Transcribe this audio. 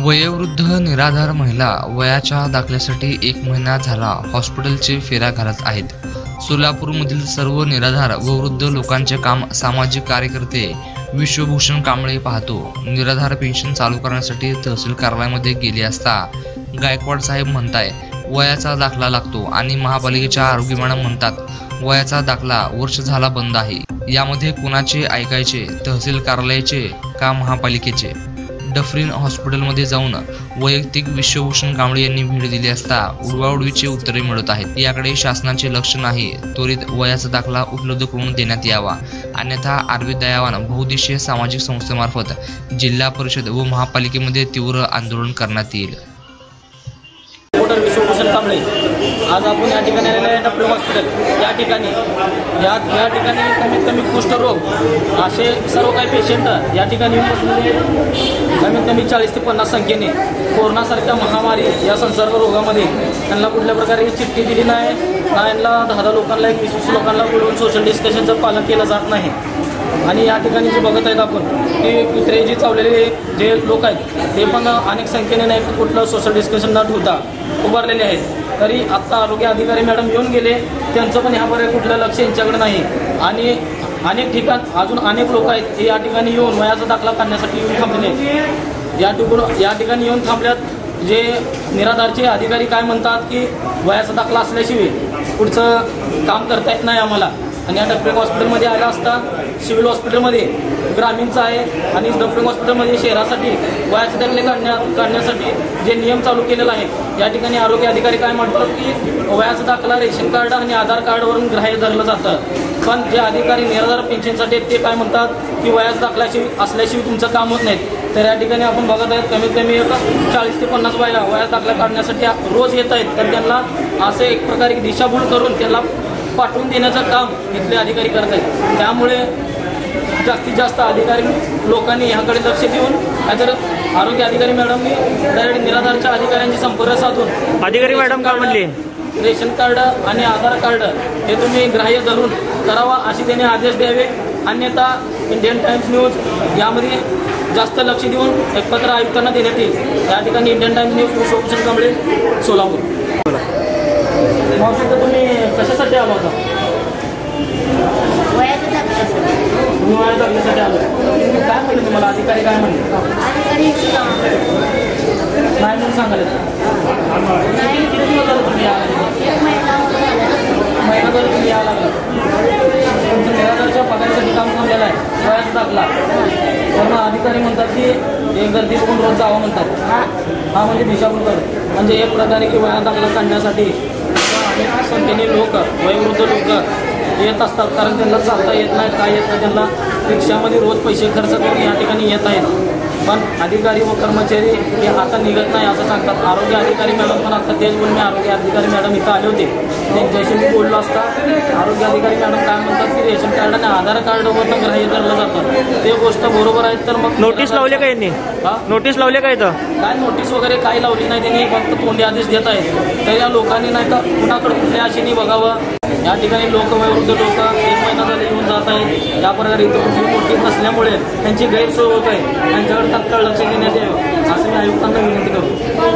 वयोवृद्ध निराधार महिला वयाच्या दाखल्यासाठी 1 महिना झाला हॉस्पिटलचे फेऱ्या घालत आहेत। सोलापूरमधील सर्व निराधार व वृद्ध लोकांचे काम सामाजिक कार्यकर्ते विश्वभूषण कांबळे पाहतो। निराधार पेन्शन चालू करण्यासाठी तहसील कार्यालयामध्ये गेले असता गायकवाड साहेब म्हणताय वयाचा दाखला लागतो आणि महापालिकेच्या आरोग्य मॅडम म्हणतात वयाचा दाखला वर्ष झाला बंद आहे। यामध्ये कोणाचे ऐकायचे, तहसील कार्यालयाचे का महापालिकेचे? डफरीन हॉस्पिटलमध्ये जाऊन वैयक्तिक विश्वभूषण कांबळे यांनी भेट दिली असता उडवाउडवीची उत्तरे मिळत आहेत। याकडे शासनाचे लक्ष नाही। त्वरित वयाचा दाखला उपलब्ध करून देण्यात यावा, अन्यथा आरबी दयावान बहुउद्देशीय सामाजिक संस्थेमार्फत जिल्हा परिषद व महापालिकेमध्ये तीव्र आंदोलन करण्यात येईल। विश्वभूषण कांबळे आज आपण या ठिकाणी आलेले आहे डफरीन हॉस्पिटल। या ठिकाणी कमीत कमी कुष्ठरोग असे सर्व काही पेशंट या ठिकाणी कमीत कमी 40 ते 50 संख्येने कोरोनासारख्या महामारी या संसर्ग रोगामध्ये त्यांना कुठल्या प्रकारे चिठ्ठी दिली नाही ना, यांना 10 लोकांना 20 लोकांना बोलवून सोशल डिस्टन्सिंगचं पालन केलं जात नाही। आणि या ठिकाणी जे बघत आहेत आपण की कुत्रे जे चावलेले जे लोक आहेत ते पण अनेक संख्येने नाही कुठलं सोशल डिस्टन्सिंग न ठेवता उभारलेले आहेत। तरी आत्ता आरोग्य अधिकारी मॅडम येऊन गेले, त्यांचं पण ह्यावर कुठलं लक्ष यांच्याकडे नाही। आणि अनेक ठिकाण अजून अनेक लोक आहेत ते या ठिकाणी येऊन वयाचा दाखला काढण्यासाठी येऊन थांबले। या ठिकाणी येऊन थांबल्यात जे निराधारचे अधिकारी काय म्हणतात की वयाचा दाखला असल्याशिवाय पुढचं काम करता येत नाही आम्हाला। आणि या डफरीन हॉस्पिटलमध्ये आला असता सिव्हिल हॉस्पिटलमध्ये ग्रामीणचं आहे आणि डफरीन हॉस्पिटलमध्ये शहरासाठी वयाचे दाखले काढण्यासाठी जे नियम चालू केलेला आहे, या ठिकाणी आरोग्य अधिकारी काय म्हणतात की वयाचा दाखला रेशन कार्ड आणि आधार कार्डवरून ग्राह्य धरलं जातं। पण जे अधिकारी निराधार पेन्शनसाठी ते काय म्हणतात की वयाचा दाखला असल्याशिवाय तुमचं काम होत नाही। तर या ठिकाणी आपण बघत आहेत कमीत कमी 40 ते 50 वयाचा दाखला काढण्यासाठी रोज येत आहेत। तर त्यांना असे एक प्रकारे दिशाभूल करून त्यांना पाठवून देण्याचं काम इथले अधिकारी करत आहेत। त्यामुळे जास्तीत जास्त अधिकारी लोकांनी ह्याकडे लक्ष देऊन नाहीतर आरोग्य अधिकारी मॅडमनी डायरेक्ट निराधारच्या अधिकाऱ्यांशी संपर्क साधून अधिकारी मॅडम काय म्हणले रेशन कार्ड आणि आधार कार्ड हे तुम्ही ग्राह्य धरून करावा असे त्यांनी आदेश द्यावे, अन्यथा इंडियन टाइम्स न्यूज यामध्ये जास्त लक्ष देऊन एक पत्र आयुक्तांना देण्यात येईल। या ठिकाणी Indian Times news Vishwabhushan Kamble, Solapur. मावशी तुम्ही कशासाठी आला होता? तुम्ही वयाच्या दाखल्यासाठी आलो। काय म्हणले तुम्हाला अधिकारी? काय म्हणले? नाही म्हणून सांगायला किती दिवस झालं तुम्ही यायला? महिना झाला तुम्ही यायला लागला। तुमचं निराधारच्या पगारासाठी काम थांबलेलं आहे, वयाचा दाखला। तर मग अधिकारी म्हणतात की एक गर्दी बघून रोज जावं म्हणतात। हा म्हणजे दिशाभूल करत म्हणजे एक प्रकारे की वयाचा दाखला काढण्यासाठी अनेक संख्येने लोक वयोवृद्ध लोक येत असतात, कारण त्यांना चालता येत नाही, काय येत नाही, त्यांना रिक्षामध्ये रोज पैसे खर्च करून या ठिकाणी येत आहेत। पण अधिकारी व कर्मचारी हे आता निघत नाही असं सांगतात। आरोग्य अधिकारी मॅडम पण आता तेच बोलून आरोग्य अधिकारी मॅडम इथं आले होते, त्यांच्याशी मी बोललो असता आरोग्य अधिकारी मॅडम काय म्हणतात की रेशन कार्ड आणि आधार कार्डवरनं ग्राह्य धरलं जातं। ते गोष्ट बरोबर आहे। तर मग नोटीस लावले का यांनी? नोटीस लावले का इथं? काय नोटीस वगैरे काही लावली नाही त्यांनी, फक्त तोंडी आदेश देत आहेत। तर या लोकांनी नाही का कुणाकडे कुठल्या आशेने बघावं। या ठिकाणी लोक वयोवृद्ध लोक 1 महिना झाले येऊन जात आहेत। या प्रकारे इथं कुठली नोटीस नसल्यामुळे त्यांची गैरसोय होत आहे, त्यांच्याकडे तात्काळ लक्ष देण्यात यावं असं मी आयुक्तांना विनंती करतो।